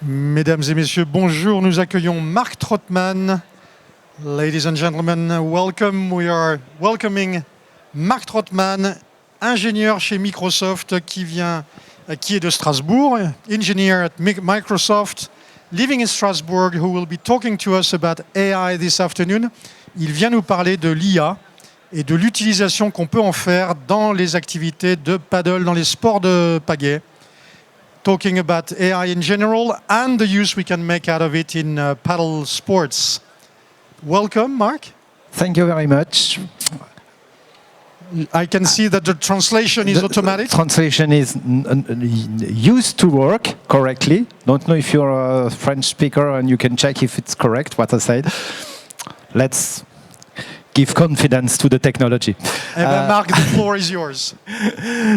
Mesdames et messieurs, bonjour. Nous accueillons Mark Trotman. Ladies and gentlemen, welcome. We are welcoming Mark Trotman, ingénieur chez Microsoft qui est de Strasbourg, engineer at Microsoft, living in Strasbourg, who will be talking to us about AI this afternoon. Il vient nous parler de l'IA et de l'utilisation qu'on peut en faire dans les activités de paddle, dans les sports de pagaie. Talking about AI in general and the use we can make out of it in paddle sports. Welcome, Mark. Thank you very much. I can see that the translation is automatic. Translation is used to work correctly. Don't know if you're a French speaker and you can check if it's correct what I said. Let's give confidence to the technology. Mark, the floor is yours.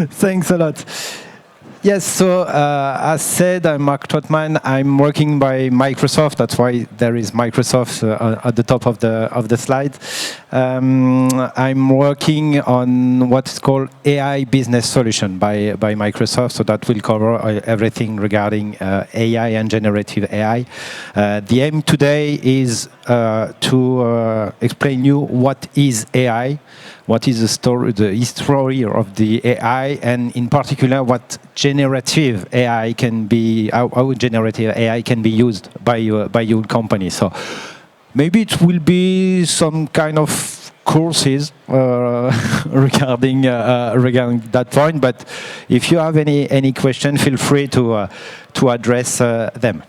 Thanks a lot. Yes, so as said, I'm Mark Trotman. I'm working by Microsoft. That's why there is Microsoft at the top of the slide. I'm working on what's called AI business solution by Microsoft. So that will cover everything regarding AI and generative AI. The aim today is to explain you what is AI, what is the history of the AI, and in particular what generative AI can be, how generative AI can be used by your company. So maybe it will be some kind of courses regarding that point. But if you have any question, feel free to address them.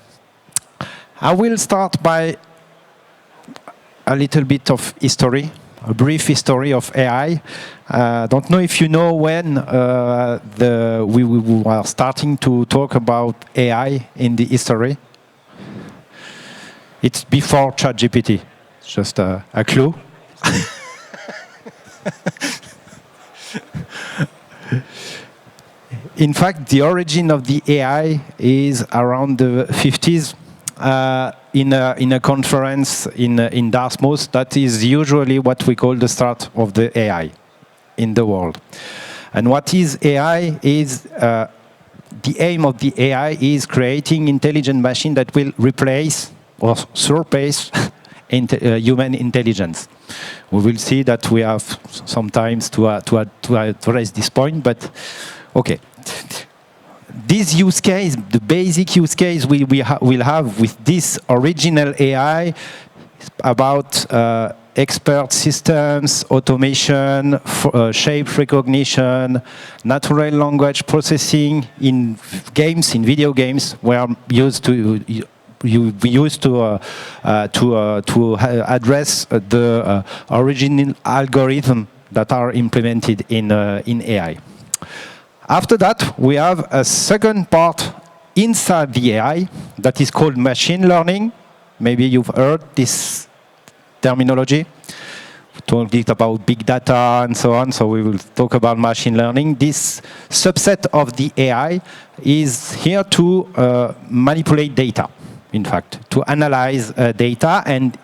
I will start by a little bit of history. A brief history of AI. Don't know if you know when we were starting to talk about AI in the history. It's before ChatGPT. Just a clue. In fact, the origin of the AI is around the 50s. In a conference in Dartmouth, that is usually what we call the start of the AI in the world. And what is AI is, the aim of the AI is creating intelligent machine that will replace or surpass human intelligence. We will see that we have sometimes to address this point, but okay. This use case, the basic use case we will have with this original AI about expert systems, automation, shape recognition, natural language processing in games, in video games, where we used to address the original algorithm that are implemented in AI. After that, we have a second part inside the AI that is called machine learning. Maybe you've heard this terminology. We talked about big data and so on, so we will talk about machine learning. This subset of the AI is here to manipulate data, in fact, to analyze data. And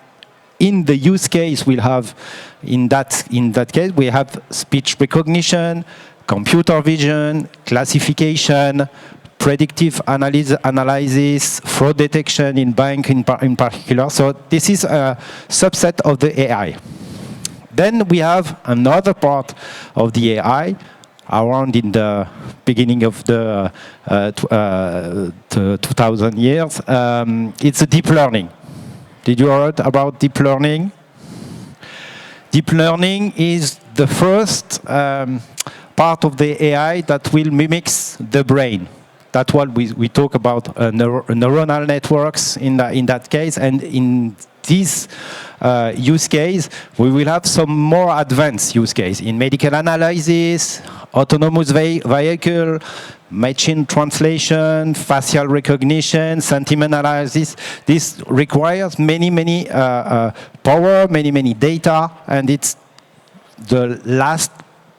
in the use case we'll have, in that case, we have speech recognition, computer vision, classification, predictive analysis, fraud detection in bank in particular. So this is a subset of the AI. Then we have another part of the AI around in the beginning of the 2000 years. It's a deep learning. Did you heard about deep learning? Deep learning is the first part of the AI that will mimic the brain. That's what we talk about neuronal networks in that case. And in this use case, we will have some more advanced use case in medical analysis, autonomous vehicle, machine translation, facial recognition, sentiment analysis. This requires many power, many data, and it's the last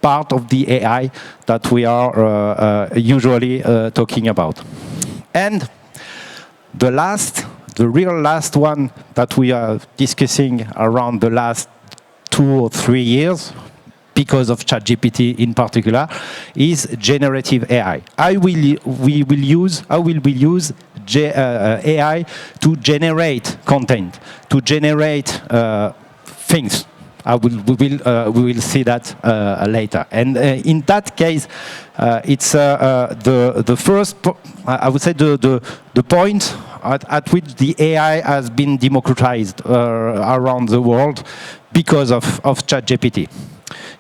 part of the AI that we are usually talking about. And the real last one that we are discussing around the last 2 or 3 years because of ChatGPT in particular, is generative AI. I will use AI to generate content, to generate things. We will see that later. And in that case, it's the first, I would say, the point at which the AI has been democratized around the world because of ChatGPT.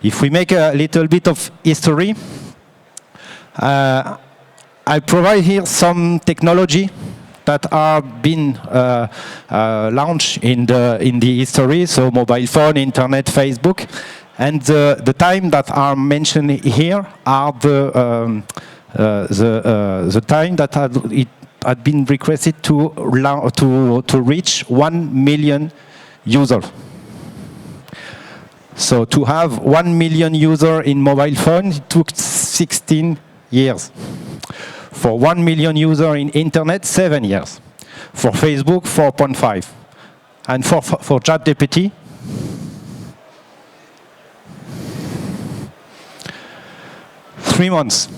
If we make a little bit of history, I provide here some technology that are been launched in the history, so mobile phone, internet, Facebook, and the time that are mentioned here are the time that it had been requested to reach 1 million users. So to have 1 million users in mobile phone, it took 16 years. For 1 million users in internet, 7 years. For Facebook, 4.5. And for ChatGPT, 3 months.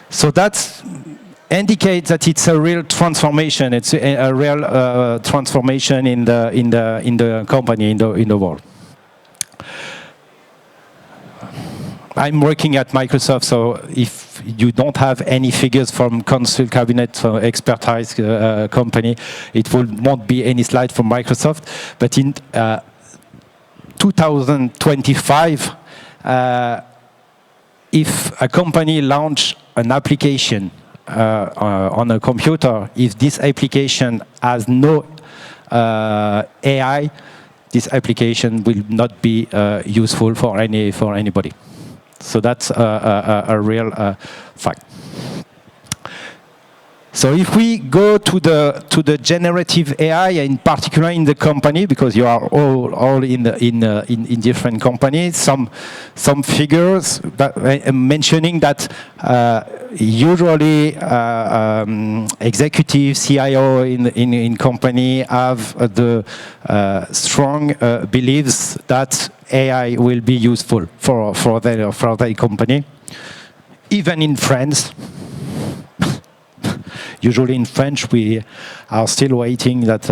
So that indicates that it's a real transformation. It's a real transformation in the company, in the world. I'm working at Microsoft, so if you don't have any figures from Council Cabinet expertise company, it won't be any slide from Microsoft. But in 2025, if a company launch an application on a computer, if this application has no AI, this application will not be useful for anybody. So that's a real fact. So if we go to the generative AI, in particular in the company, because you are all in different companies, some figures that mentioning that usually executive CIO in company have the strong beliefs that AI will be useful for their company, even in France. Usually in French, we are still waiting that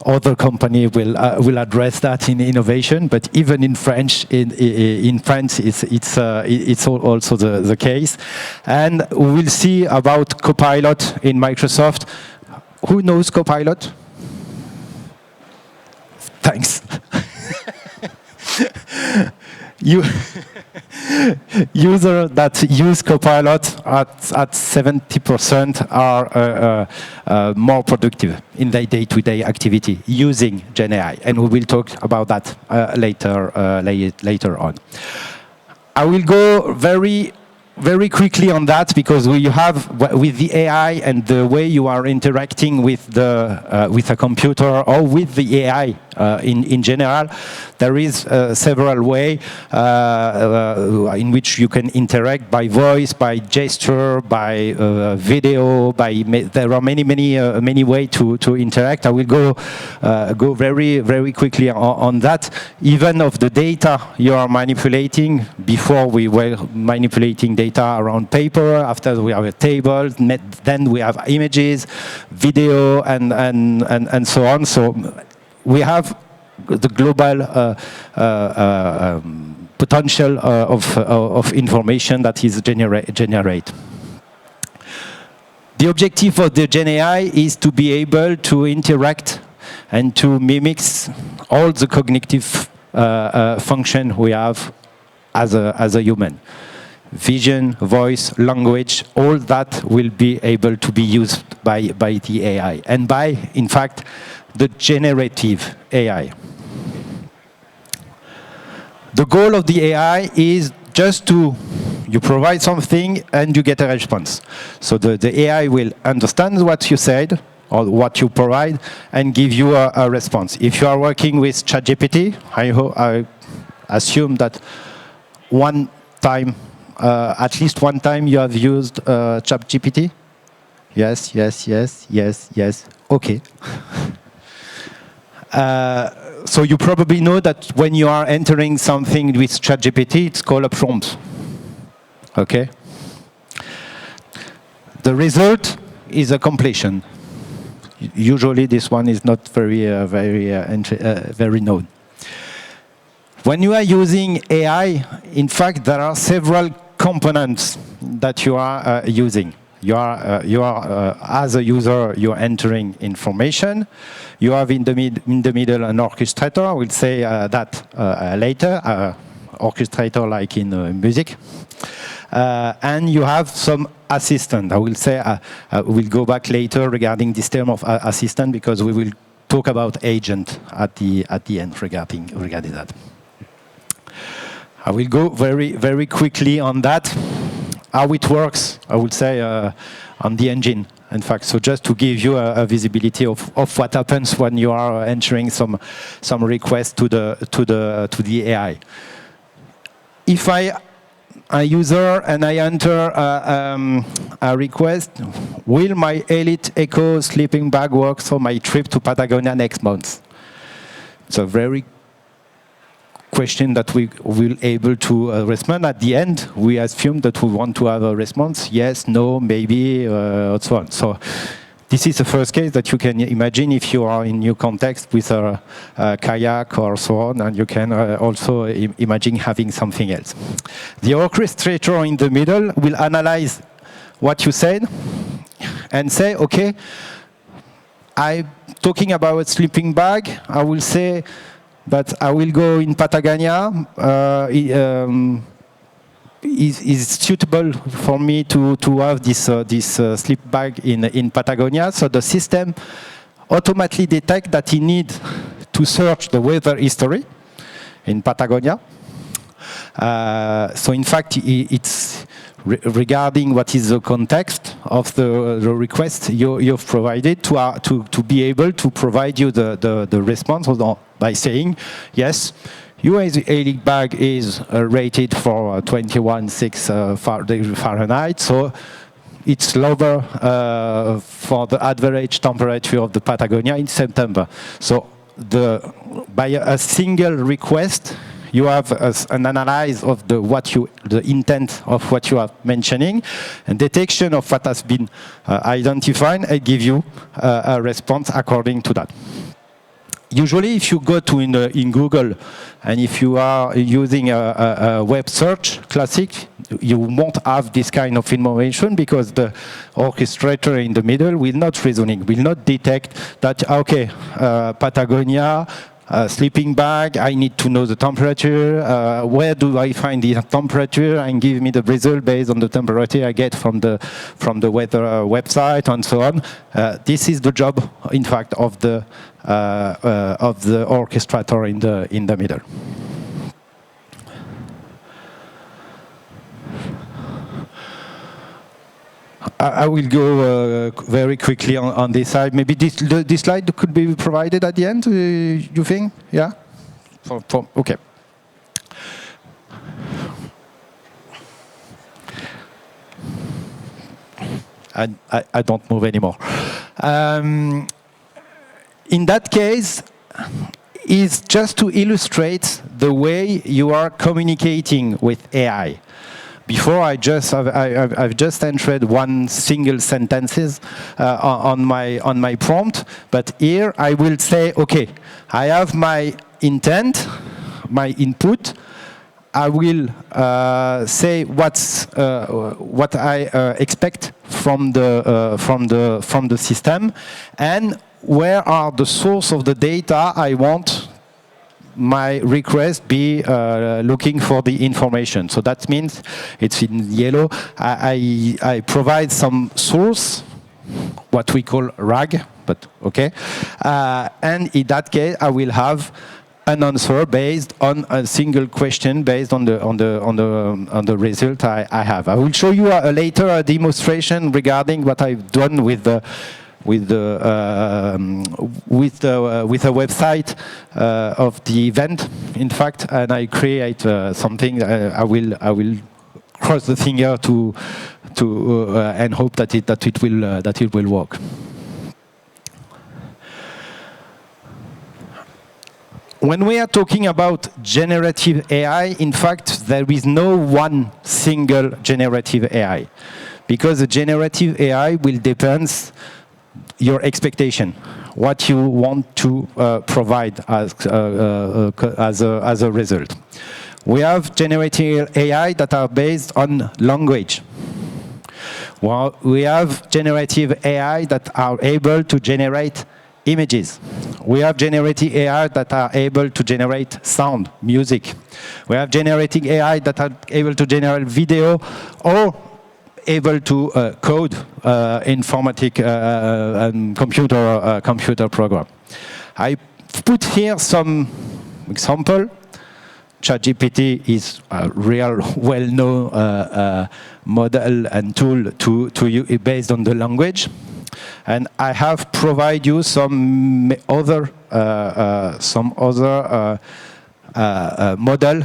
other company will address that in innovation. But even in France, it's also the case. And we'll see about Copilot in Microsoft. Who knows Copilot? Thanks. Users that use Copilot at 70% are more productive in their day-to-day activity using Gen AI, and we will talk about that later on. I will go very quickly on that, because you have, with the AI and the way you are interacting with a computer or with the AI in general, there is several ways in which you can interact by voice, by gesture, by video. There are many ways to interact. I will go very quickly on that. Even of the data you are manipulating. Before we were manipulating data around paper. After we have a table. Then we have images, video, and so on. So we have the global potential of information that is generate. The objective of the Gen AI is to be able to interact and to mimic all the cognitive function we have as a human. Vision, voice, language, all that will be able to be used by the AI, and by, in fact, the generative AI. The goal of the AI is just you provide something and you get a response. So the AI will understand what you said or what you provide and give you a response. If you are working with ChatGPT, I assume that at least one time you have used ChatGPT? Yes. Okay. So you probably know that when you are entering something with ChatGPT, it's called a prompt. Okay? The result is a completion. Usually this one is not very known. When you are using AI, in fact, there are several components that you are using. You are as a user, you're entering information. You have in the middle an orchestrator. I will say that later. Orchestrator like in music. And you have some assistant. I will say we'll go back later regarding this term of assistant because we will talk about agent at the end regarding that. I will go very quickly on that. How it works, I would say, on the engine. In fact, so just to give you a visibility of what happens when you are entering some request to the AI. If a user and I enter a request, will my Elite Echo sleeping bag work for my trip to Patagonia next month? It's a very question that we will able to respond. At the end, we assume that we want to have a response, yes, no, maybe, and so on. So this is the first case that you can imagine if you are in new context with a kayak or so on, and you can also imagine having something else. The orchestrator in the middle will analyze what you said and say, okay, I'm talking about a sleeping bag. I will say, but I will go in Patagonia. Is suitable for me to have this sleep bag in Patagonia. So the system automatically detects that he needs to search the weather history in Patagonia. So in fact, it's regarding what is the context of the request you've provided to be able to provide you the response by saying, yes, your Elite bag is rated for 21.6 Fahrenheit, so it's lower for the average temperature of the Patagonia in September. So by a single request, you have an analysis of the intent of what you are mentioning, and detection of what has been identified, and give you a response according to that. Usually, if you go to in Google, and if you are using a web search, classic, you won't have this kind of information because the orchestrator in the middle will not reasoning, will not detect that, okay, Patagonia, sleeping bag, I need to know the temperature, where do I find the temperature, and give me the result based on the temperature I get from the weather website and so on. This is the job, in fact, of the orchestrator in the middle. I will go very quickly on this side. Maybe this slide could be provided at the end, you think? Yeah? Okay. I don't move anymore. In that case, is just to illustrate the way you are communicating with AI. Before I've just entered one single sentences on my prompt, but here I will say, okay, I have my intent, my input. I will say what I expect from the system, and where are the source of the data I want my request be looking for the information. So that means it's in yellow. I provide some source, what we call RAG, but okay. And in that case, I will have an answer based on a single question based on the result I have. I will show you later a demonstration regarding what I've done with a website of the event, in fact, and I create something. I will cross the finger to and hope that it will work. when we are talking about generative AI, in fact, there is no one single generative AI, because the generative AI will depend your expectation, what you want to provide as a result. We have generative AI that are based on language. Well, we have generative AI that are able to generate images. We have generative AI that are able to generate sound, music. We have generative AI that are able to generate video or able to code informatic and computer program. I put here some example. ChatGPT is a real well-known model and tool to use based on the language. And I have provided you some other model.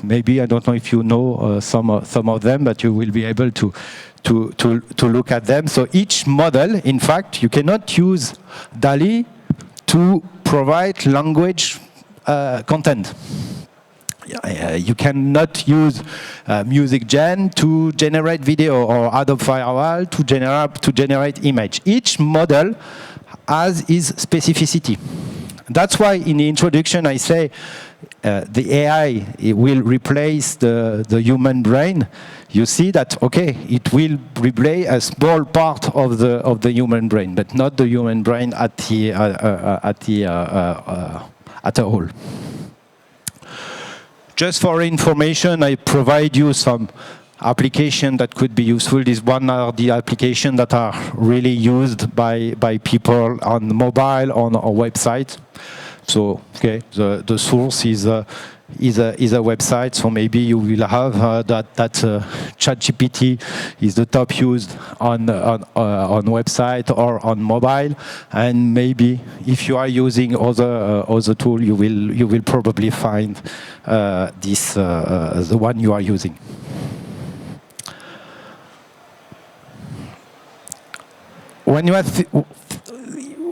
Maybe I don't know if you know some of them, but you will be able to look at them. So each model, in fact, you cannot use DALL-E to provide language content. You cannot use Music Gen to generate video or Adobe Firewall to generate image. Each model has its specificity. That's why in the introduction I say the AI will replace the human brain. You see that, okay, it will replace a small part of the human brain, but not the human brain at all. Just for information, I provide you some application that could be useful. This one are the applications that are really used by people on mobile, on our website. So, okay, the source is a website. So maybe you will have that ChatGPT is the top used on website or on mobile. And maybe if you are using other tool, you will probably find this the one you are using. When you are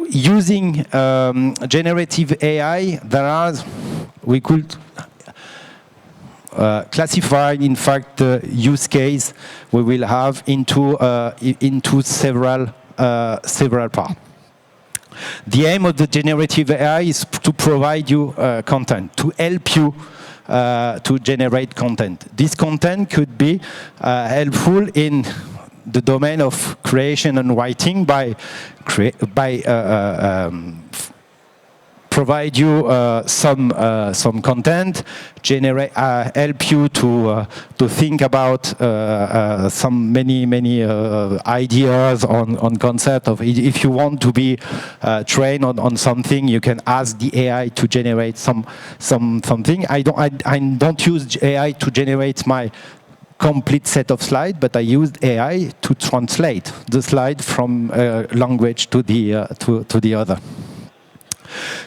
using generative AI, we could classify, in fact, the use case we will have into several parts. The aim of the generative AI is to provide you content, to help you to generate content. This content could be helpful in the domain of creation and writing by provide you some content, help you to think about some many ideas on concept of if you want to be trained on something, you can ask the AI to generate something. I don't use AI to generate my complete set of slides, but I used AI to translate the slide from language to the other.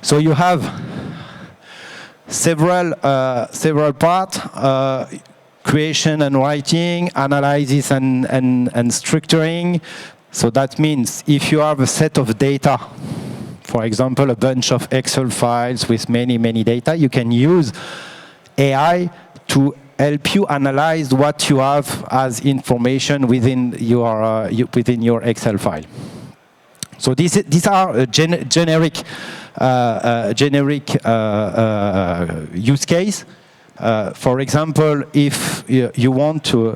So you have several parts: creation and writing, analysis and structuring. So that means if you have a set of data, for example, a bunch of Excel files with many data, you can use AI to help you analyze what you have as information within your Excel file. So these are generic use case. For example, if you want to,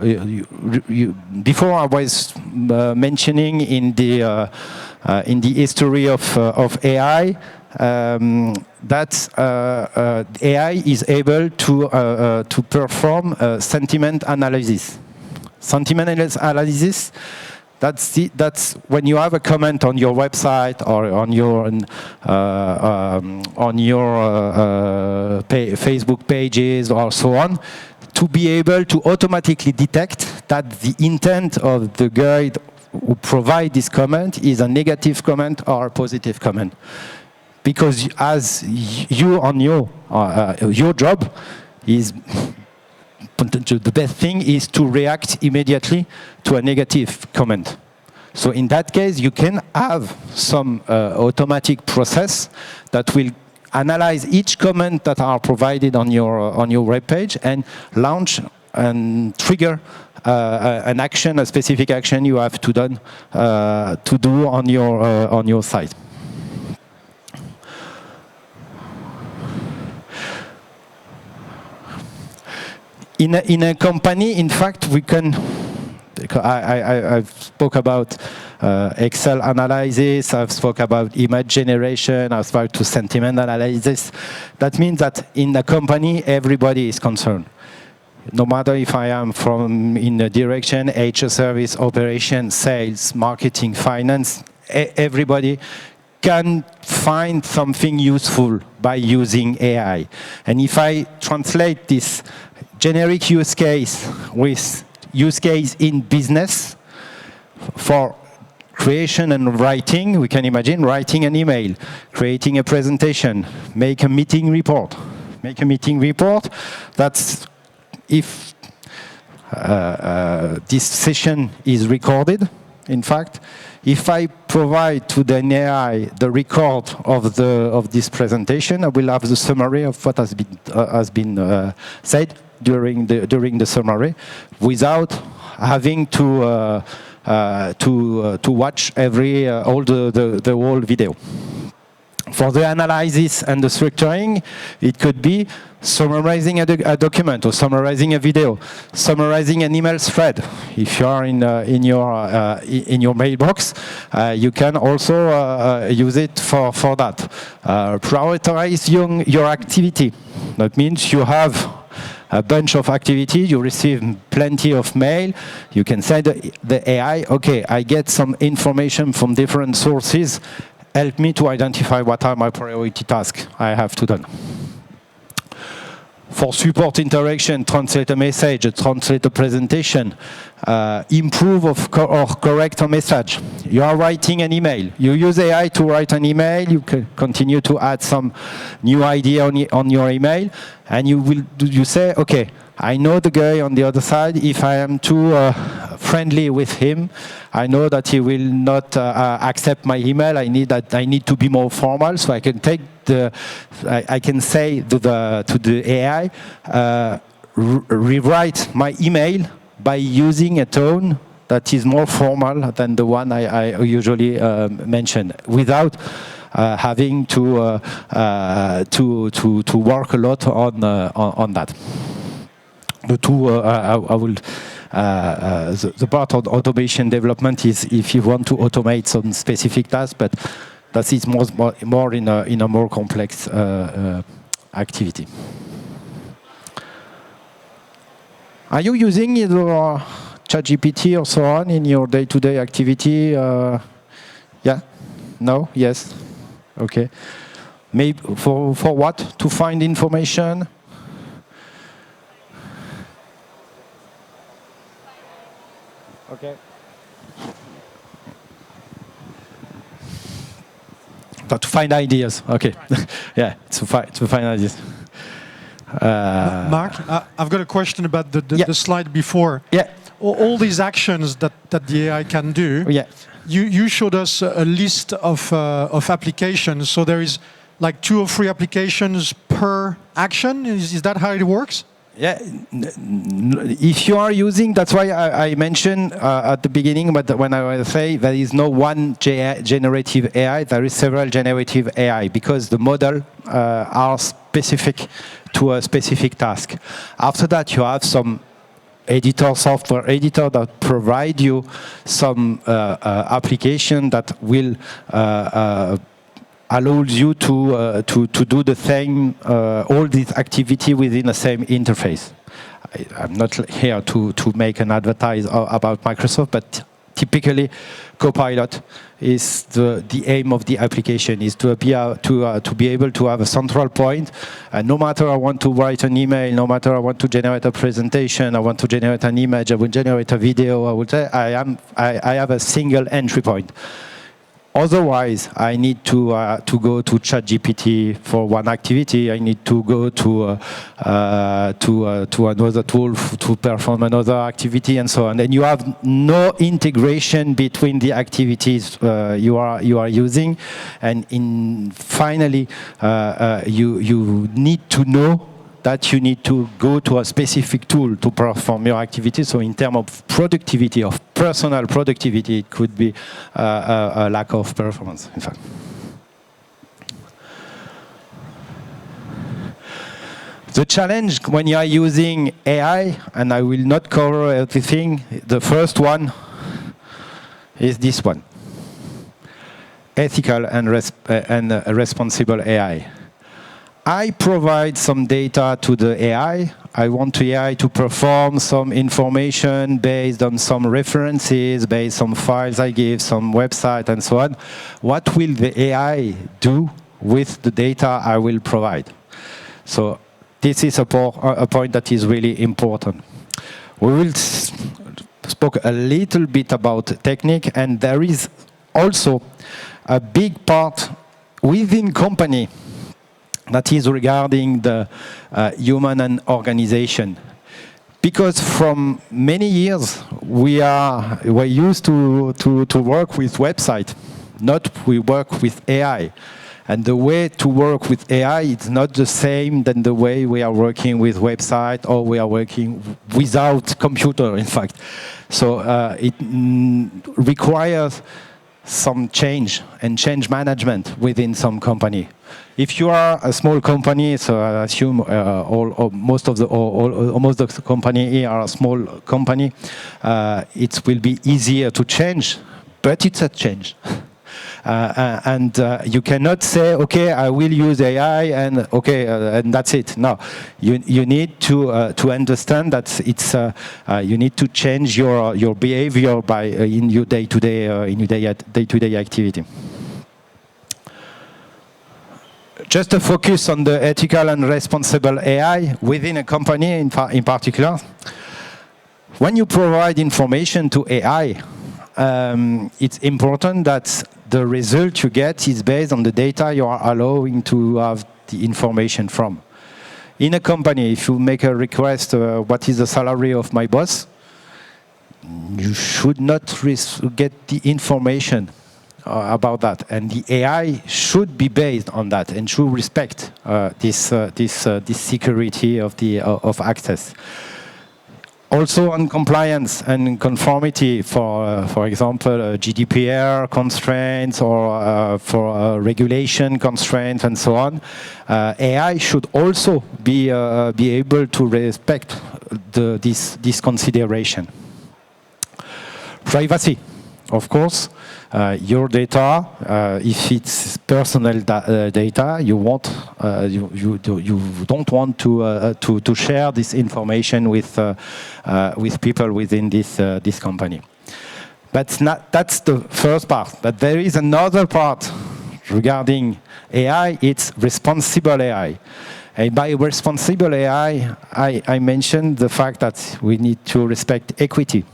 before I was mentioning in the history of AI. That AI is able to perform sentiment analysis. Sentiment analysis. That's when you have a comment on your website or on your Facebook pages or so on, to be able to automatically detect that the intent of the guy who provide this comment is a negative comment or a positive comment. Because as you on your job is the best thing is to react immediately to a negative comment. So in that case, you can have some automatic process that will analyze each comment that are provided on your web page and launch and trigger an action, a specific action you have to do on your site. In a company, in fact, we can. I've spoke about Excel analysis. I've spoke about image generation. I've spoke to sentiment analysis. That means that in a company, everybody is concerned. No matter if I am in the direction, HR service, operations, sales, marketing, finance, everybody can find something useful by using AI. And if I translate this generic use case with use case in business for creation and writing, we can imagine writing an email, creating a presentation, make a meeting report. Make a meeting report, that's if this session is recorded, in fact, if I provide to the AI the record of this presentation, I will have the summary of what has been said during the summary, without having to watch all the whole video. For the analysis and the structuring, it could be summarizing a document or summarizing a video, summarizing an email thread. If you are in your mailbox, you can also use it for that. Prioritize your activity. That means you have a bunch of activities, you receive plenty of mail, you can say to the AI, okay, I get some information from different sources, help me to identify what are my priority tasks I have to do. For support interaction, translate a message, translate a presentation, improve or correct a message. You are writing an email. You use AI to write an email. You can continue to add some new idea on your email, and you say, okay, I know the guy on the other side. If I am too friendly with him, I know that he will not accept my email. I need to be more formal, so I can take I can say to the AI, rewrite my email by using a tone that is more formal than the one I usually mention, without having to work a lot on that. The part of automation development is if you want to automate some specific tasks, but that is more in a more complex activity. Are you using either ChatGPT or so on in your day-to-day activity? Yeah? No? Yes? Okay. Maybe for what? To find information? Okay. To find ideas. Okay. Yeah, to find ideas. Mark, I've got a question about the slide before. Yeah. All these actions that the AI can do. Yeah. You showed us a list of applications. So there is like 2 or 3 applications per action. Is that how it works? Yeah, if you are using, that's why I mentioned at the beginning, but when I say there is no one generative AI, there is several generative AI, because the model are specific to a specific task. After that, you have some software editor that provide you some application that will allows you to do the same, all this activity within the same interface. I'm not here to make an advertise about Microsoft, but typically Copilot is the aim of the application, is to be able to have a central point. And no matter I want to write an email, no matter I want to generate a presentation, I want to generate an image, I will generate a video, I would say I have a single entry point. Otherwise, I need to go to ChatGPT for one activity. I need to go to another tool to perform another activity, and so on. And you have no integration between the activities you are using. And finally, you need to know that you need to go to a specific tool to perform your activity. So in terms of productivity, of personal productivity, it could be a lack of performance, in fact. The challenge when you are using AI, and I will not cover everything, the first one is this one. Ethical and responsible AI. I provide some data to the AI. I want the AI to perform some information based on some references, based on files I give, some website, and so on. What will the AI do with the data I will provide? So this is a point that is really important. We will speak a little bit about technique, and there is also a big part within company that is regarding the human and organization. Because from many years, we're used to work with website, not we work with AI. And the way to work with AI is not the same than the way we are working with website or we are working without computer, in fact. So it requires some change and change management within some company. If you are a small company, so I assume almost of the company here are a small company, it will be easier to change, but it's a change. And you cannot say, okay, I will use AI and okay, and that's it. No, you need to understand that it's you need to change your behavior in your day-to-day activity. Just a focus on the ethical and responsible AI within a company in particular. When you provide information to AI, it's important that the result you get is based on the data you are allowing to have the information from. In a company, if you make a request, what is the salary of my boss, you should not get the information about that. And the AI should be based on that and should respect this security of access. Also on compliance and conformity for example, GDPR constraints or for regulation constraints and so on, AI should also be able to respect this consideration. Privacy, of course. Your data, if it's personal data, you don't want to share this information with people within this company. But that's the first part. But there is another part regarding AI. It's responsible AI. And by responsible AI, I mentioned the fact that we need to respect equity.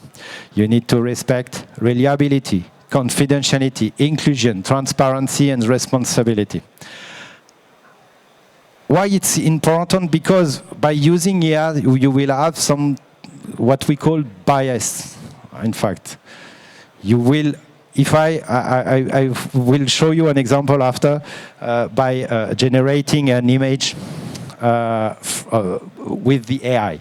You need to respect reliability, confidentiality, inclusion, transparency, and responsibility. Why it's important? Because by using AI, you will have some what we call bias. In fact, you will. If I will show you an example after by generating an image with the AI.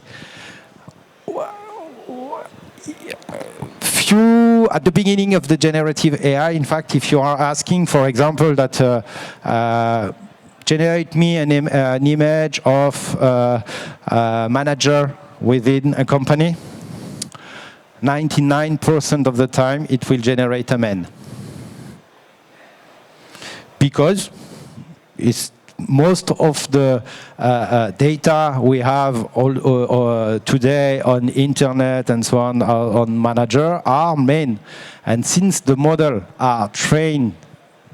At the beginning of the generative AI, in fact, if you are asking, for example, that generate me an image of a manager within a company, 99% of the time it will generate a man. Because it's most of the data we have today on internet and so on manager are men. And since the model are trained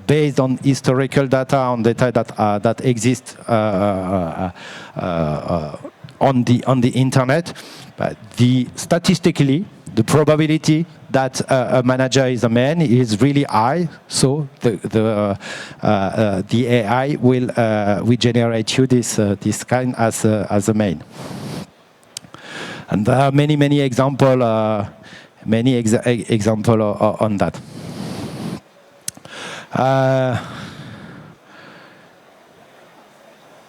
based on historical data, on data that exists on the internet, statistically, the probability that a manager is a man is really high, so the AI will generate you this kind as a main. And there are many examples on that.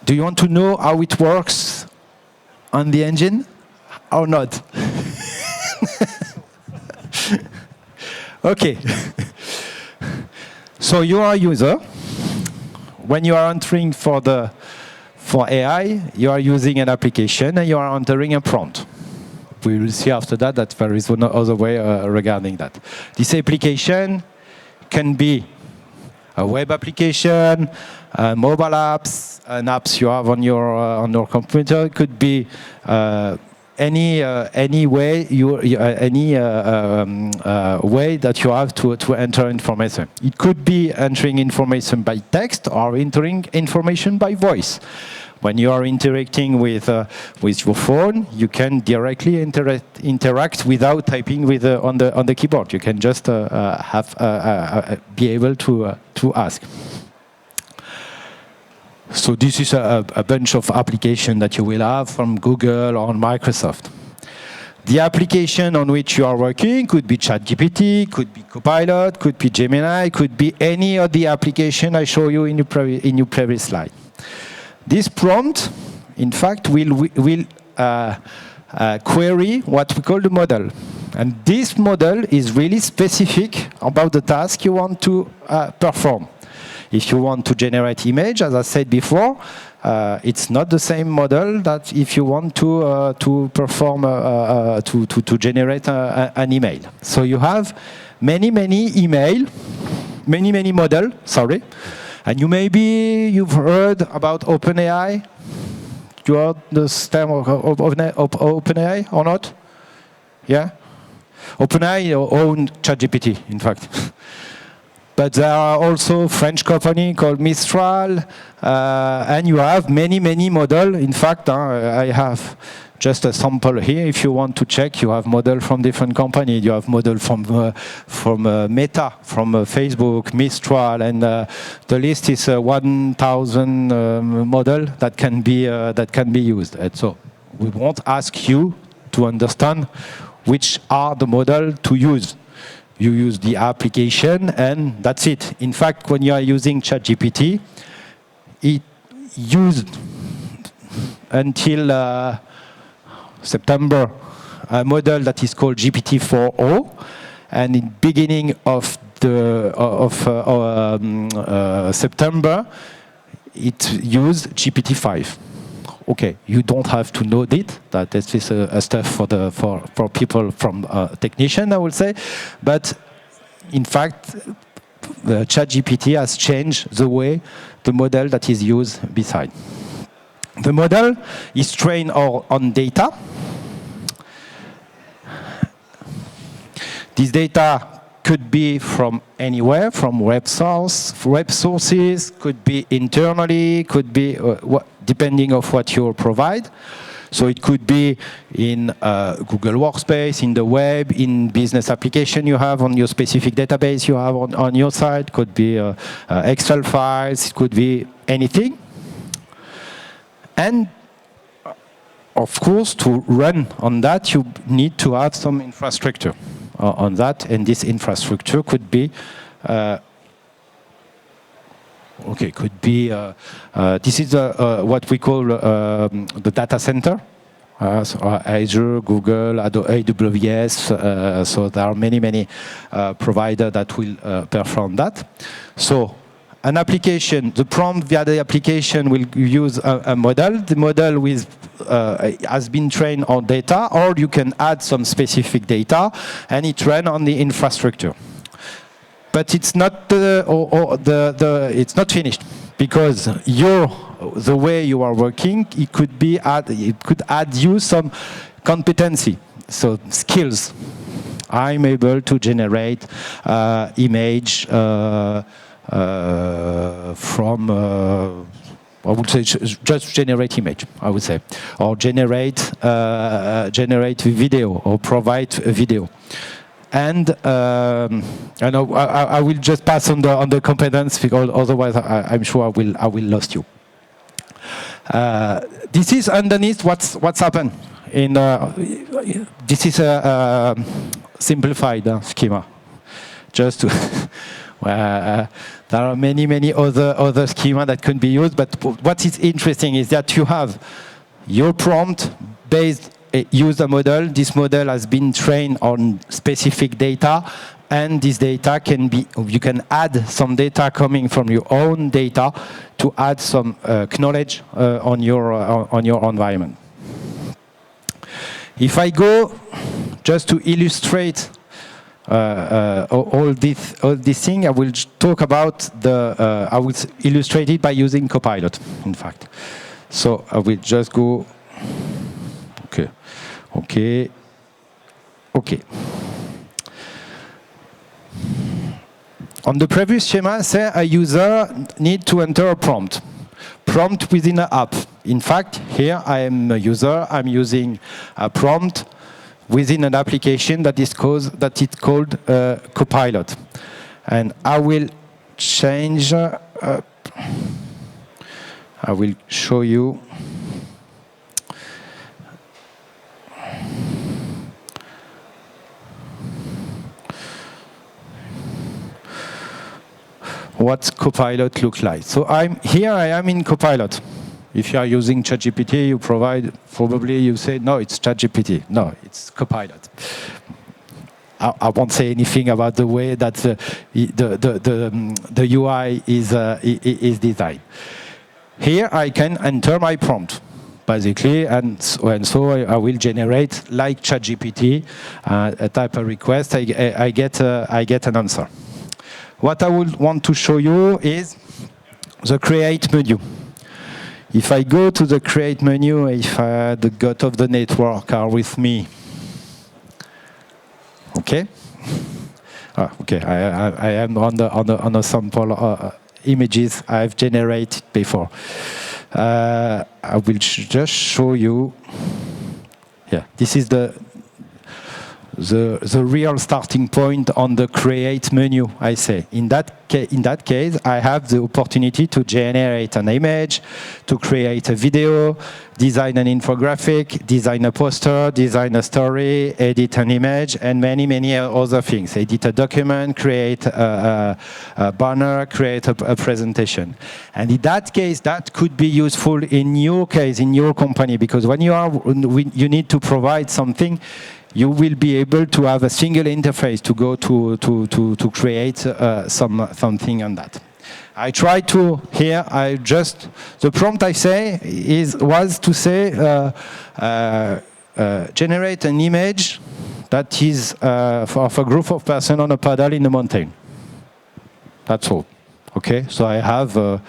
Do you want to know how it works on the engine or not? Okay. So you are a user. When you are entering for AI, you are using an application and you are entering a prompt. We will see after that there is no other way regarding that. This application can be a web application, mobile apps, and apps you have on your computer. It could be any way way that you have to enter information. It could be entering information by text or entering information by voice. When you are interacting with your phone, you can directly interact without typing on the keyboard. You can just be able to ask. So this is a bunch of applications that you will have from Google or Microsoft. The application on which you are working could be ChatGPT, could be Copilot, could be Gemini, could be any of the application I show you in your previous slide. This prompt, in fact, will query what we call the model. And this model is really specific about the task you want to perform. If you want to generate image, as I said before, it's not the same model that if you want to perform to generate an email. So you have many model. Sorry, and you've heard about OpenAI. You heard the term of OpenAI or not? Yeah, OpenAI own ChatGPT, in fact. But there are also French company called Mistral, and you have many models. In fact, I have just a sample here. If you want to check, you have model from different companies. You have model from Meta, from Facebook, Mistral, and the list is 1,000 model that can be used. And so we won't ask you to understand which are the model to use. You use the application, and that's it. In fact, when you are using ChatGPT, it used until September a model that is called GPT-4o, and in the beginning of September, it used GPT-5. Okay, you don't have to know it. That this is a stuff for people from technician, I would say. But in fact, the ChatGPT has changed the way the model that is used beside. The model is trained on data. This data could be from anywhere, from web sources, could be internally, could be depending on what you provide. So it could be in Google Workspace, in the web, in business application you have on your specific database you have on your site. Could be Excel files, it could be anything. And of course, to run on that, you need to have some infrastructure on that, and this infrastructure could be this is what we call the data center. So Azure, Google, AWS. So there are many providers that will perform that. So an application, the prompt via the application will use a model. The model has been trained on data, or you can add some specific data, and it runs on the infrastructure. But it's not it's not finished, because the way you are working, it could add you some competency, so skills. I'm able to generate image from I would say just generate image, I would say, or generate video, or provide a video. And I know I will just pass on the competence because otherwise I'm sure I will lost you. This is underneath what's happened. This is a simplified schema. Just to there are many other schema that can be used, but what is interesting is that you have your prompt based use a model. This model has been trained on specific data, and this data can be, you can add some data coming from your own data to add some knowledge on your environment. If I go just to illustrate all this thing, I will talk about I will illustrate it by using Copilot, in fact. So I will just go, okay. On the previous schema, say a user need to enter a prompt within an app. In fact, here I am a user, I'm using a prompt within an application that is called Copilot. And I will change, I will show you. What Copilot looks like. So I am in Copilot. If you are using ChatGPT, probably you say, no, it's ChatGPT. No, it's Copilot. I won't say anything about the way that the UI is designed. Here I can enter my prompt, basically, and so I will generate, like ChatGPT, a type of request. I get an answer. What I would want to show you is the create menu. If I go to the create menu, if the god of the network are with me, okay. Okay, I am on the sample images I've generated before. I will just show you. Yeah, this is the real starting point on the create menu, I say. In that case, I have the opportunity to generate an image, to create a video, design an infographic, design a poster, design a story, edit an image, and many other things. Edit a document, create a banner, create a presentation. And in that case, that could be useful in your case, in your company, because when you need to provide something, you will be able to have a single interface to go to create something on that. I try to here. The prompt I say was to say generate an image that is of a group of persons on a paddle in the mountain. That's all. Okay. So I have.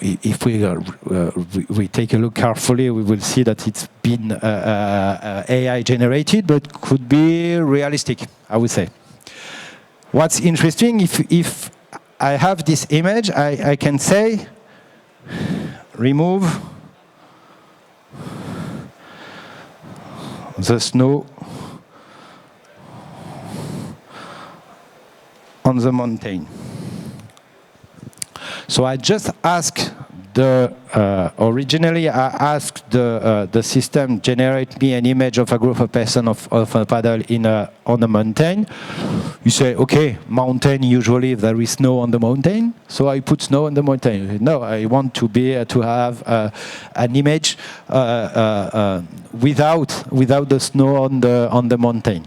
If we take a look carefully, we will see that it's been AI generated, but could be realistic, I would say. What's interesting, if I have this image, I can say, remove the snow on the mountain. So I just ask originally I asked the system generate me an image of a group of persons of a paddle on a mountain. You say, okay, mountain, usually there is snow on the mountain, so I put snow on the mountain. No, I want to have an image without the snow on the mountain.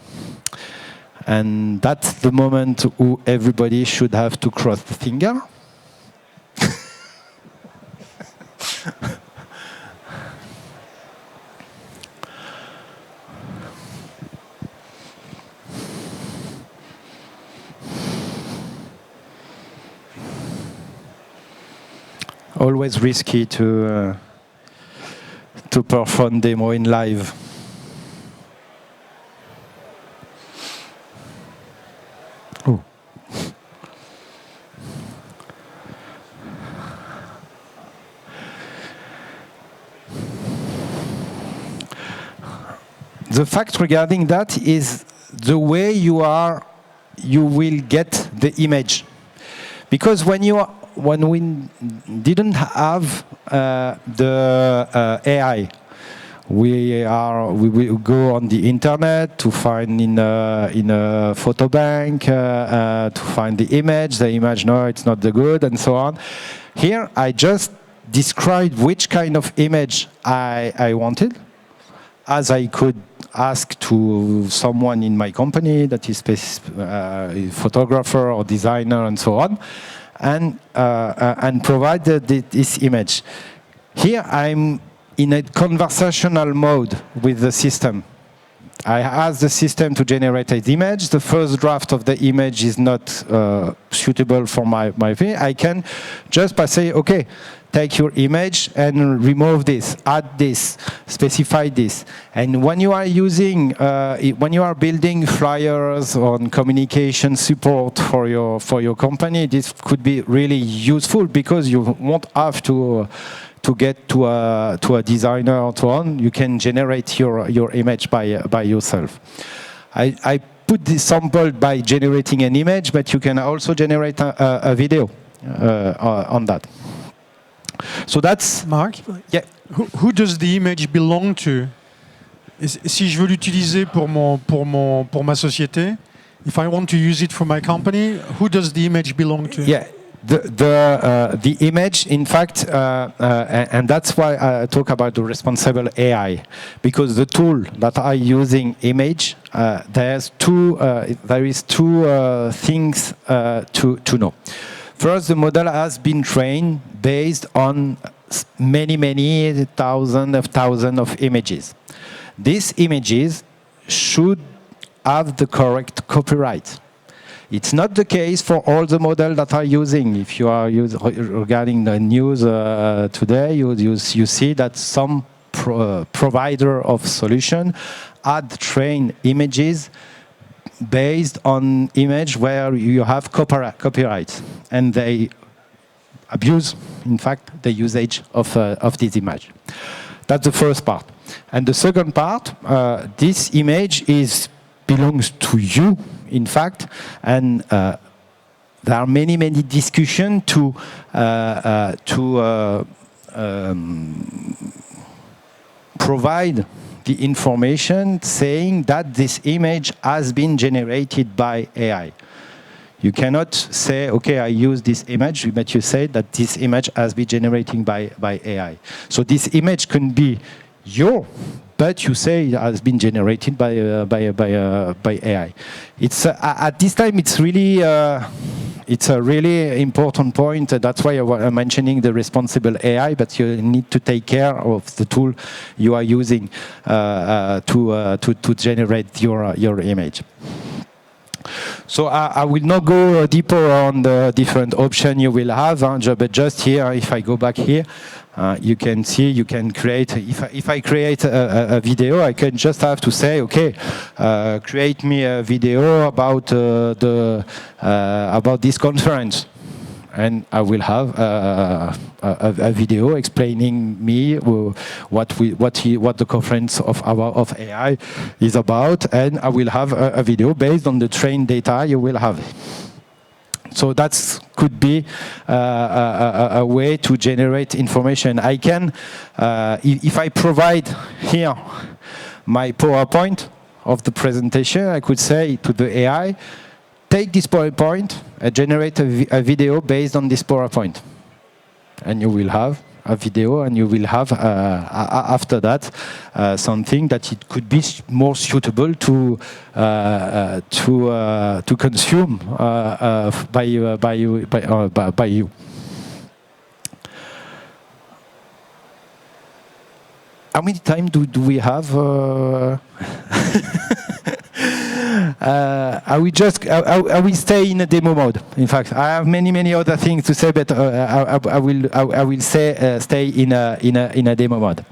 And that's the moment who everybody should have to cross the finger. Always risky to perform demo in live. Oh. The fact regarding that is the way you will get the image. Because when we didn't have the AI, we will go on the internet to find in a photo bank to find the image. The image, no, it's not the good, and so on. Here, I just described which kind of image I wanted, as I could ask to someone in my company that is a photographer or designer and so on, and provide this image. Here, I'm in a conversational mode with the system. I ask the system to generate an image. The first draft of the image is not suitable for my thing. I can just by saying, okay, take your image and remove this, add this, specify this. And when you are using, when you are building flyers on communication support for your company, this could be really useful because you won't have to get to a designer or so on. You can generate your image by yourself. I put this sample by generating an image, but you can also generate a video on that. So that's... Marc, yeah. Who does the image belong to? Si je veux l'utiliser pour ma société, if I want to use it for my company, who does the image belong to? Yeah. The image, in fact, and that's why I talk about the responsible AI, because the tool that I using image, there is two things to know. First, the model has been trained based on many thousands of images. These images should have the correct copyright. It's not the case for all the models that are using. If you are regarding the news today, you see that some provider of solution had trained images based on image where you have copyright, and they abuse, in fact, the usage of this image. That's the first part. And the second part, this image belongs to you, in fact, and there are many discussions to provide the information saying that this image has been generated by AI. You cannot say, okay, I use this image, but you say that this image has been generated by AI. So this image can be your, but you say it has been generated by AI. It's at this time it's really it's a really important point. That's why I'm mentioning the responsible AI. But you need to take care of the tool you are using to generate your image. So I will not go deeper on the different options you will have, but just here, if I go back here, you can see you can create. If I create a video, I can just have to say, okay, create me a video about this conference, and I will have a video explaining me what the conference of AI is about, and I will have a video based on the trained data you will have. So that could be a way to generate information. I can, if I provide here my PowerPoint of the presentation, I could say to the AI, take this PowerPoint and generate a video based on this PowerPoint. And you will have a video, and you will have, after that, something that it could be more suitable to consume by you. How many time do we have? I will stay in a demo mode. In fact, I have many other things to say, but I will stay in a demo mode.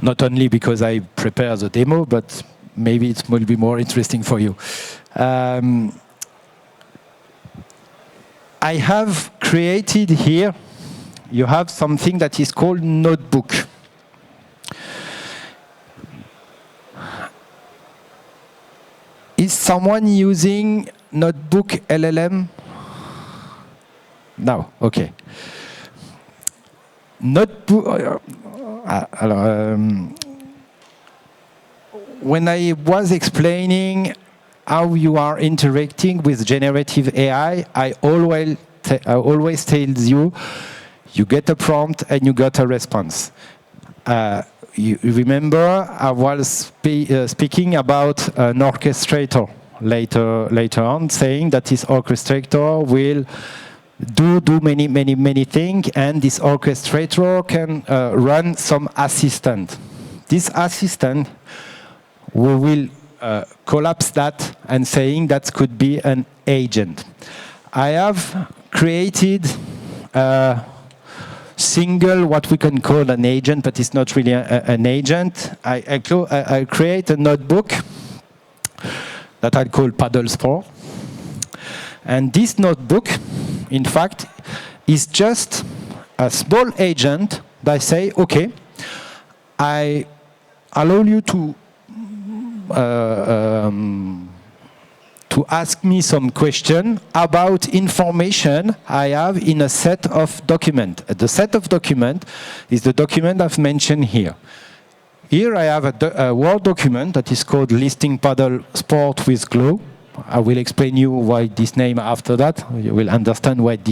Not only because I prepare the demo, but maybe it will be more interesting for you. I have created here. You have something that is called notebook. Is someone using Notebook LLM? No, okay. Notebook. When I was explaining how you are interacting with generative AI, I always tell you, you get a prompt and you got a response. You remember I was speaking about an orchestrator later on, saying that this orchestrator will do many things, and this orchestrator can run some assistant. This assistant, we will collapse that and saying that could be an agent. I have created a single, what we can call an agent, but it's not really an agent. I create a notebook that I call Paddle Sport. And this notebook, in fact, is just a small agent that say, okay, I allow you to ask me some question about information I have in a set of document. The set of document is the document I've mentioned here. Here I have a Word document that is called Listing Paddle Sport with Glow. I will explain you why this name after that. You will understand why where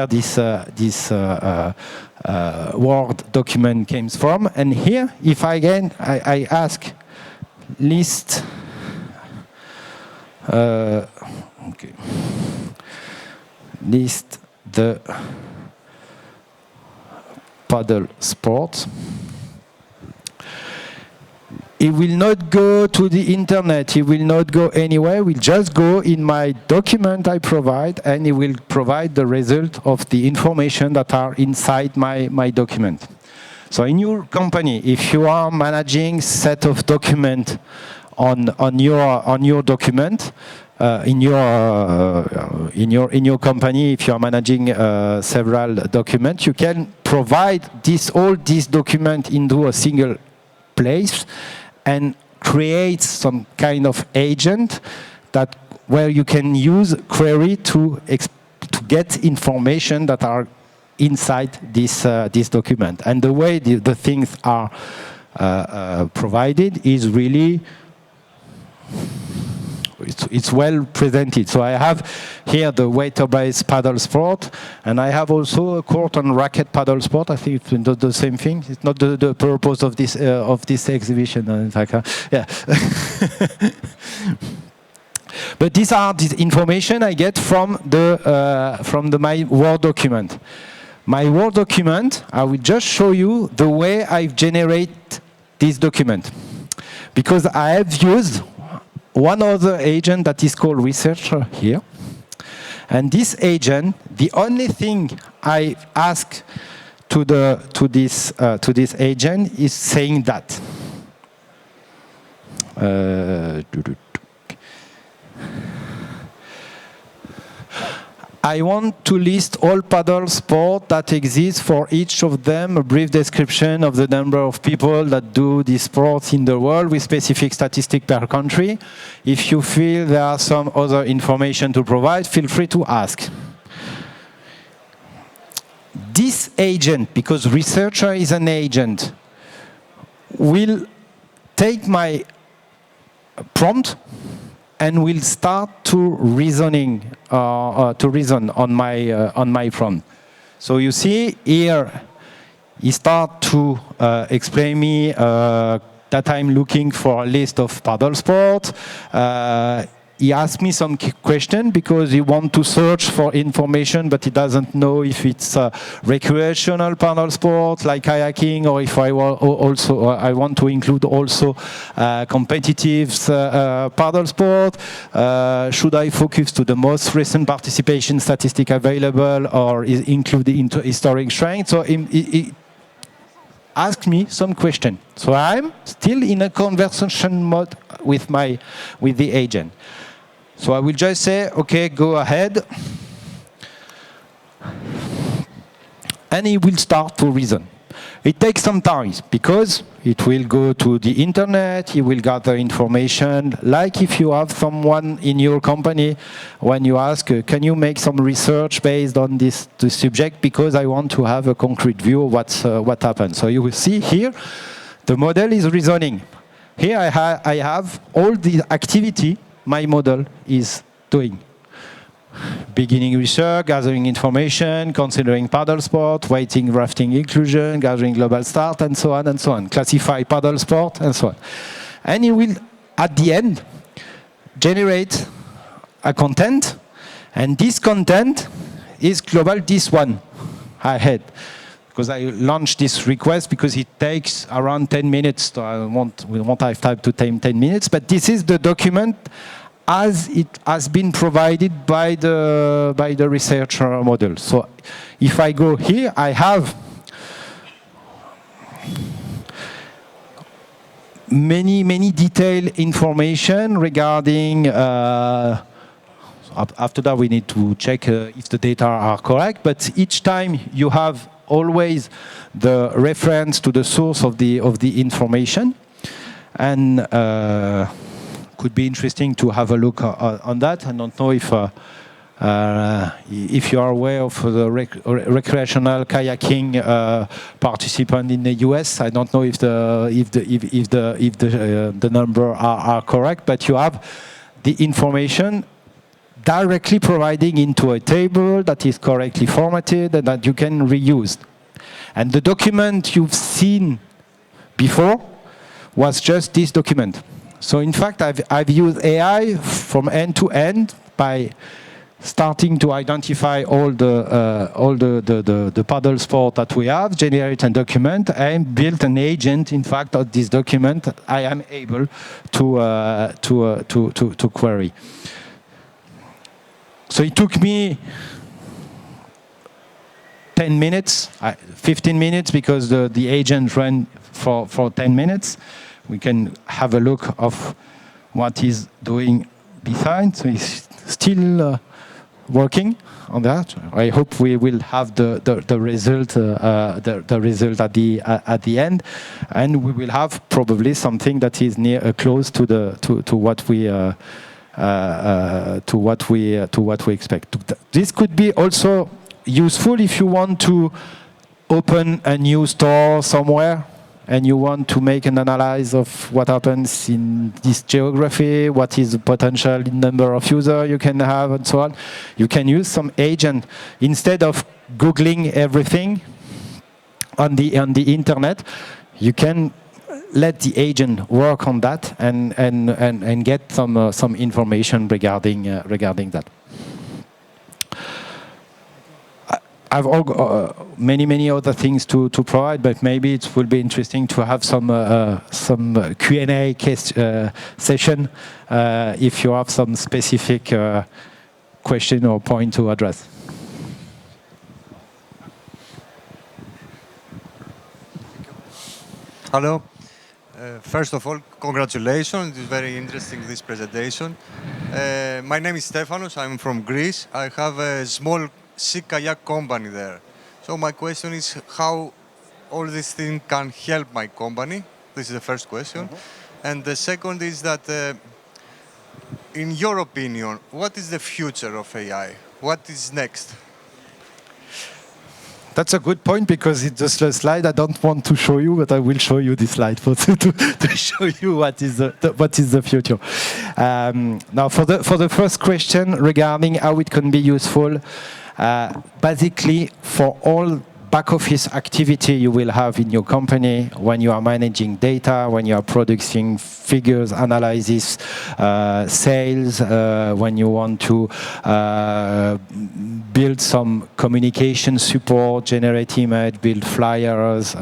this Word document came from. And here, if I ask list, okay, list the paddle sport. It will not go to the internet, it will not go anywhere, it will just go in my document I provide, and it will provide the result of the information that are inside my document. So in your company, if you are managing set of document on your document, in your company, if you are managing several documents, you can provide all these documents into a single place and create some kind of agent where you can use query to get information that are inside this document. And the way the things are provided is really, it's well presented. So I have here the water-based paddle sport, and I have also a court and racket paddle sport. I think it's not the same thing. It's not the purpose of this exhibition. Yeah. But these are the information I get from my Word document. My Word document, I will just show you the way I generate this document, because I have used one other agent that is called researcher here. And this agent, the only thing I ask to this agent is saying that. I want to list all paddle sports that exist for each of them, a brief description of the number of people that do these sports in the world with specific statistics per country. If you feel there are some other information to provide, feel free to ask. This agent, because researcher is an agent, will take my prompt and will start to reason on my prompt. So you see here, he start to explain me that I'm looking for a list of paddle sport. He asked me some question because he wants to search for information, but he doesn't know if it's a recreational paddle sport like kayaking, or if I want to include also competitive paddle sport. Should I focus to the most recent participation statistic available, or include the historic strength? So he asked me some question. So I'm still in a conversation mode with the agent. So I will just say, okay, go ahead. And he will start to reason. It takes some time because it will go to the internet, it will gather information. Like if you have someone in your company, when you ask, can you make some research based on this subject, because I want to have a concrete view of what happened. So you will see here, the model is reasoning. Here I have all the activity my model is doing. Beginning research, gathering information, considering paddle sport, weighting, rafting inclusion, gathering global start, and so on and so on. Classify paddle sport, and so on. And it will, at the end, generate a content, and this content is global, this one I had. Because I launched this request because it takes around 10 minutes. So we won't have time to take 10 minutes, but this is the document as it has been provided by the researcher model. So if I go here, I have many detailed information regarding after that we need to check if the data are correct, but each time you have always the reference to the source of the information, and could be interesting to have a look on that. I don't know if you are aware of the recreational kayaking participant in the US. I don't know if the number are correct, but you have the information directly providing into a table that is correctly formatted and that you can reuse. And the document you've seen before was just this document. So in fact, I've used AI from end to end by starting to identify all the paddle sport that we have, generate a document, and built an agent. In fact, of this document, I am able to query. So it took me 10 minutes, 15 minutes, because the agent ran for 10 minutes. We can have a look of what he's doing behind. So he's still working on that. I hope we will have the result at the end, and we will have probably something that is near close to what we expect. This could be also useful if you want to open a new store somewhere and you want to make an analysis of what happens in this geography, what is the potential number of users you can have, and so on. You can use some agent instead of Googling everything on the internet. You can let the agent work on that and get some information regarding that. I've many other things to provide, but maybe it will be interesting to have some Q&A session if you have some specific question or point to address. Hello. First of all, congratulations. It's very interesting, this presentation. My name is Stefanos. I'm from Greece. I have a small sea kayak company there. So my question is how all these things can help my company. This is the first question. And the second is that, in your opinion, what is the future of AI? What is next? That's a good point, because it's just a slide I don't want to show you, but I will show you this slide to show you what is the future. Now, for the first question regarding how it can be useful, basically for all back office activity you will have in your company, when you are managing data, when you are producing figures, analysis, sales, when you want to build some communication support, generate image, build flyers,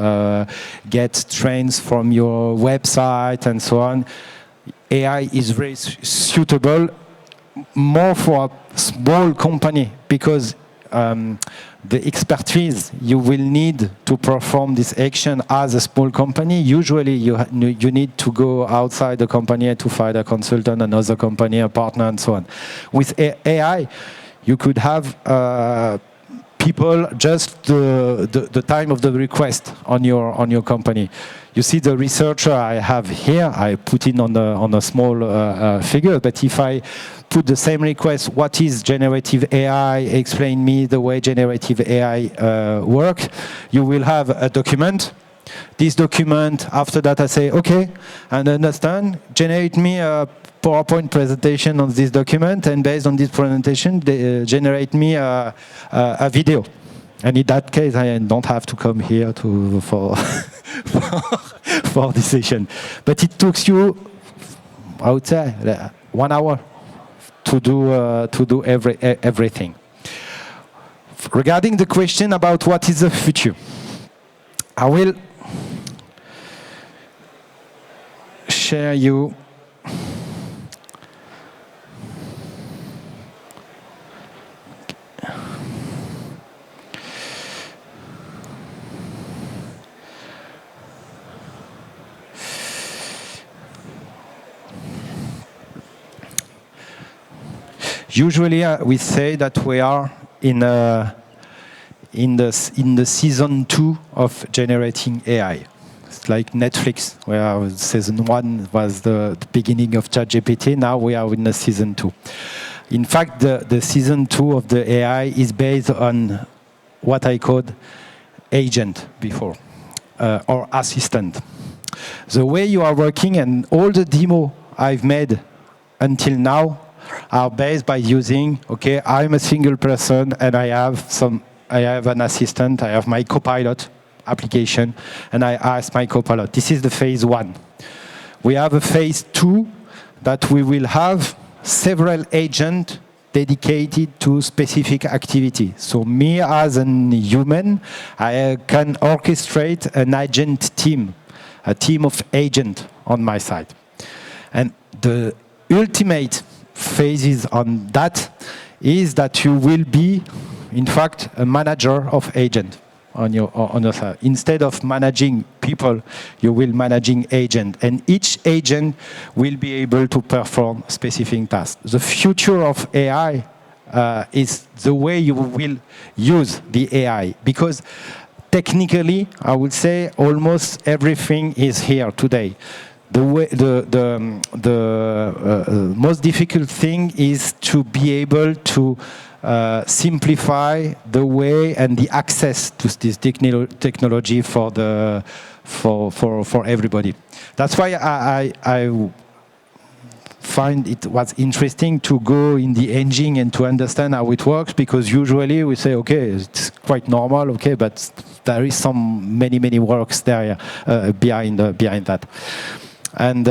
get trends from your website, and so on. AI is very suitable more for a small company, because the expertise you will need to perform this action as a small company, usually you need to go outside the company to find a consultant, another company, a partner, and so on. With AI, you could have people just the time of the request on your company. You see the researcher I have here, I put in on a small figure, but if I put the same request, what is generative AI, explain me the way generative AI works, you will have a document. This document, after that I say, okay, and understand, generate me a PowerPoint presentation on this document, and based on this presentation, generate me a video. And in that case, I don't have to come here for for this session. But it took you, I would say, 1 hour to do everything. Regarding the question about what is the future, I will share you usually we say that we are in the season 2 of generating AI. It's like Netflix, where season 1 was the beginning of ChatGPT. Now we are in the season 2. In fact, the season 2 of the AI is based on what I called agent before, or assistant. The way you are working and all the demo I've made until now are based by using, okay, I'm a single person and I have an assistant, I have my Copilot application, and I ask my Copilot. This is the phase 1. We have a phase 2 that we will have several agents dedicated to specific activity. So me as a human, I can orchestrate an agent team, a team of agents on my side. And the ultimate phases on that is that you will be, in fact, a manager of agent on your side. Instead of managing people, you will managing agent, and each agent will be able to perform specific tasks. The future of AI is the way you will use the AI, because technically, I would say almost everything is here today. The most difficult thing is to be able to simplify the way and the access to this technology for everybody. That's why I find it was interesting to go in the engine and to understand how it works, because usually we say, okay, it's quite normal, okay, but there is many works there behind that. And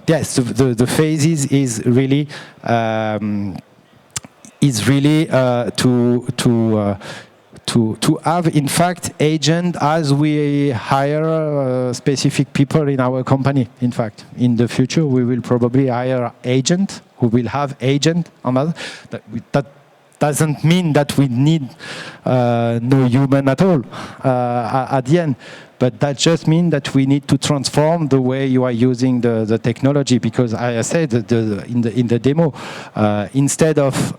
yes, the phases is really to have, in fact, agent as we hire specific people in our company. In fact, in the future, we will probably hire agent who will have agent on us. That doesn't mean that we need no human at all at the end. But that just means that we need to transform the way you are using the technology, because I said in the demo, instead of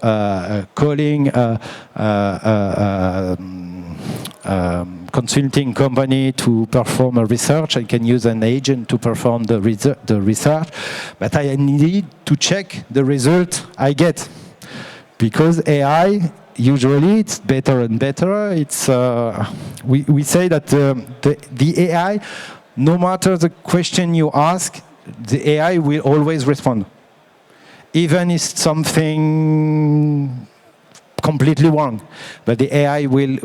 calling consulting company to perform a research, I can use an agent to perform the research, but I need to check the result I get, because AI, usually it's better and better. It's we say that the AI, no matter the question you ask, the AI will always respond, even if something completely wrong. But the AI will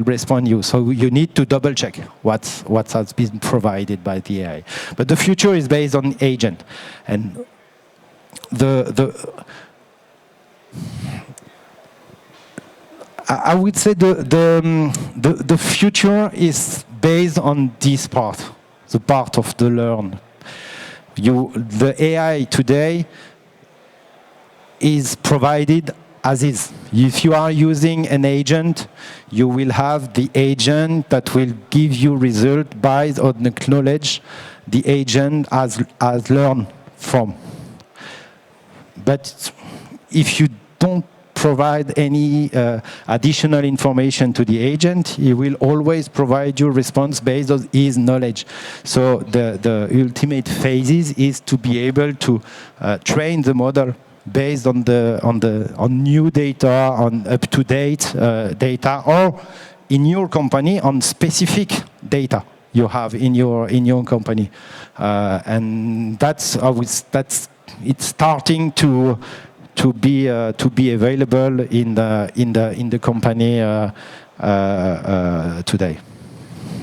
respond you. So you need to double check what has been provided by the AI. But the future is based on agent, and I would say the future is based on this part, the part of the learn. The AI today is provided as is. If you are using an agent, you will have the agent that will give you result based on the knowledge the agent has learned from. But if you don't provide any additional information to the agent. He will always provide you response based on his knowledge. So the ultimate phases is to be able to train the model based on new data, on up-to-date data, or in your company on specific data you have in your company, and that's it's starting to be available in the company today.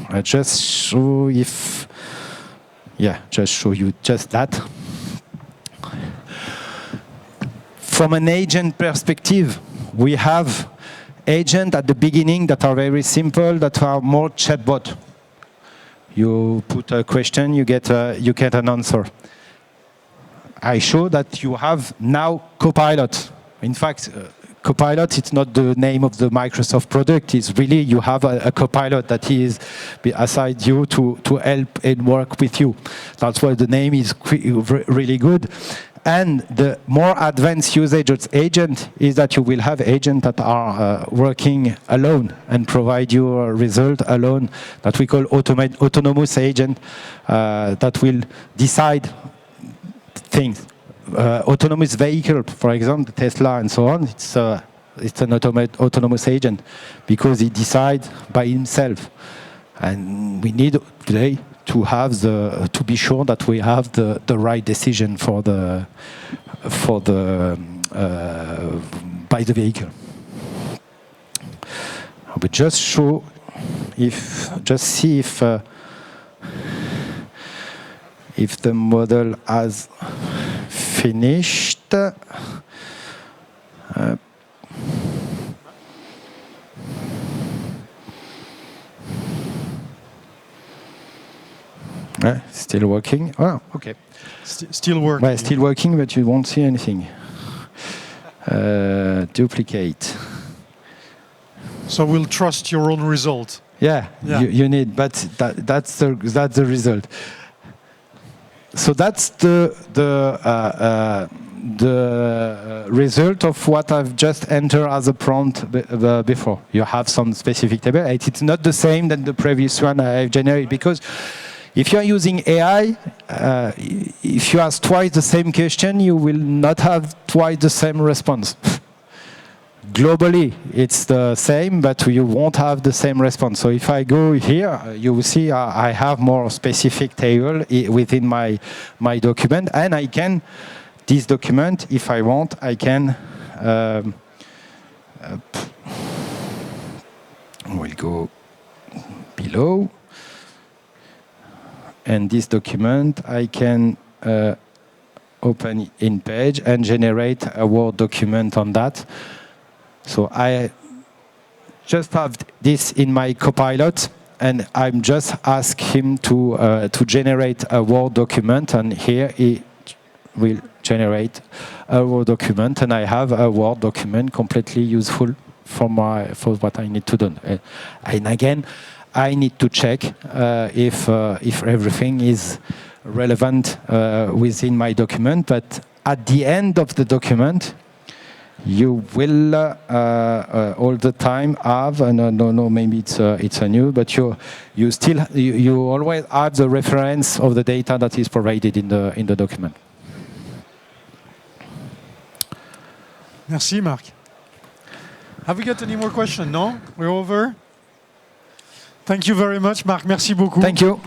I just show you just that. From an agent perspective, we have agents at the beginning that are very simple, that are more chatbot. You put a question, you get an answer. I show that you have now Copilot. In fact, Copilot, it's not the name of the Microsoft product. It's really you have a Copilot that is beside you to help and work with you. That's why the name is really good. And the more advanced usage of agent is that you will have agents that are working alone and provide you a result alone, that we call autonomous agent, that will decide things. Autonomous vehicle, for example, Tesla and so on, it's an autonomous agent because he decides by himself. And we need today to be sure that we have the right decision by the vehicle. I will just see if the model has finished. Still working. Oh, okay. Still working. Well, still working, but you won't see anything. Duplicate. So we'll trust your own result. Yeah. You need, but that's the result. So that's the result of what I've just entered as a prompt before. You have some specific table. It's not the same than the previous one I've generated, because if you are using AI, if you ask twice the same question, you will not have twice the same response. Globally, it's the same, but you won't have the same response. So if I go here, you will see I have more specific table within my document, and I can, this document, if I want, I can, we'll go below. And this document, I can open in page and generate a Word document on that. So I just have this in my Copilot, and I'm just ask him to generate a Word document, and here he will generate a Word document, and I have a Word document completely useful for what I need to do. And again, I need to check if everything is relevant within my document. But at the end of the document, you will all the time have, and I don't know, maybe it's a new, but you always have the reference of the data that is provided in the document. Merci, Marc. Have we got any more questions? No? We're over? Thank you very much, Marc. Merci beaucoup. Thank you.